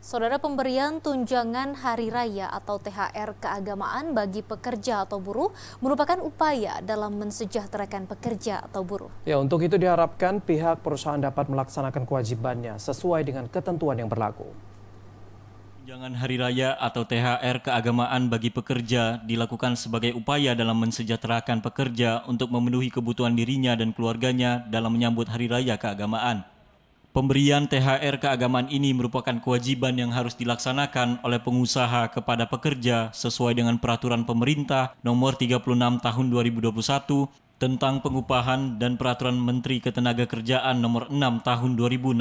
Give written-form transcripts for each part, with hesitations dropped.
Saudara, pemberian tunjangan hari raya atau THR keagamaan bagi pekerja atau buruh merupakan upaya dalam mensejahterakan pekerja atau buruh. Ya, untuk itu diharapkan pihak perusahaan dapat melaksanakan kewajibannya sesuai dengan ketentuan yang berlaku. Tunjangan hari raya atau THR keagamaan bagi pekerja dilakukan sebagai upaya dalam mensejahterakan pekerja untuk memenuhi kebutuhan dirinya dan keluarganya dalam menyambut hari raya keagamaan. Pemberian THR keagamaan ini merupakan kewajiban yang harus dilaksanakan oleh pengusaha kepada pekerja sesuai dengan peraturan pemerintah nomor 36 tahun 2021 tentang pengupahan dan peraturan Menteri Ketenagakerjaan nomor 6 tahun 2016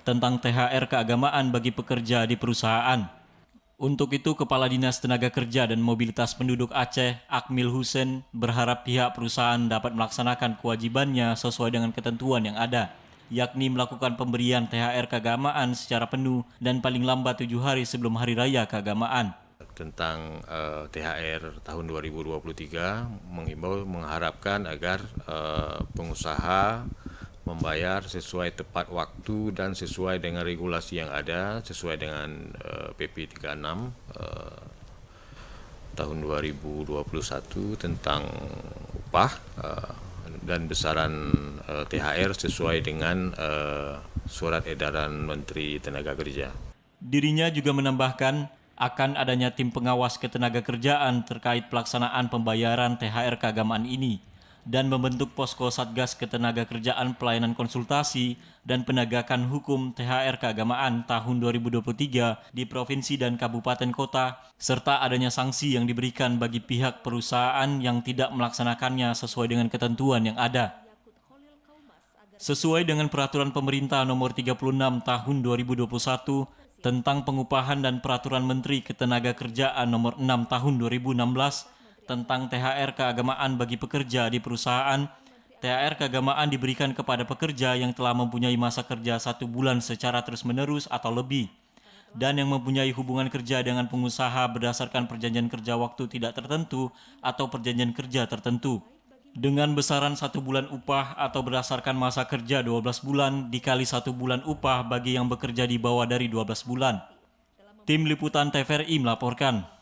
tentang THR keagamaan bagi pekerja di perusahaan. Untuk itu, Kepala Dinas Tenaga Kerja dan Mobilitas Penduduk Aceh, Akmil Hussein, berharap pihak perusahaan dapat melaksanakan kewajibannya sesuai dengan ketentuan yang ada, yakni melakukan pemberian THR keagamaan secara penuh dan paling lambat 7 hari sebelum Hari Raya Keagamaan. Tentang THR tahun 2023 mengharapkan agar pengusaha membayar sesuai tepat waktu dan sesuai dengan regulasi yang ada, sesuai dengan PP 36 tahun 2021 tentang upah dan besaran THR sesuai dengan surat edaran Menteri Tenaga Kerja. Dirinya juga menambahkan akan adanya tim pengawas ketenagakerjaan terkait pelaksanaan pembayaran THR keagamaan ini dan membentuk posko Satgas Ketenagakerjaan Pelayanan Konsultasi dan Penegakan Hukum THR Keagamaan tahun 2023 di provinsi dan kabupaten kota, serta adanya sanksi yang diberikan bagi pihak perusahaan yang tidak melaksanakannya sesuai dengan ketentuan yang ada. Sesuai dengan peraturan pemerintah nomor 36 tahun 2021 tentang pengupahan dan peraturan Menteri Ketenagakerjaan nomor 6 tahun 2016 tentang THR keagamaan bagi pekerja di perusahaan, THR keagamaan diberikan kepada pekerja yang telah mempunyai masa kerja 1 bulan secara terus-menerus atau lebih, dan yang mempunyai hubungan kerja dengan pengusaha berdasarkan perjanjian kerja waktu tidak tertentu atau perjanjian kerja tertentu, dengan besaran 1 bulan upah atau berdasarkan masa kerja 12 bulan dikali 1 bulan upah bagi yang bekerja di bawah dari 12 bulan. Tim Liputan TVRI melaporkan.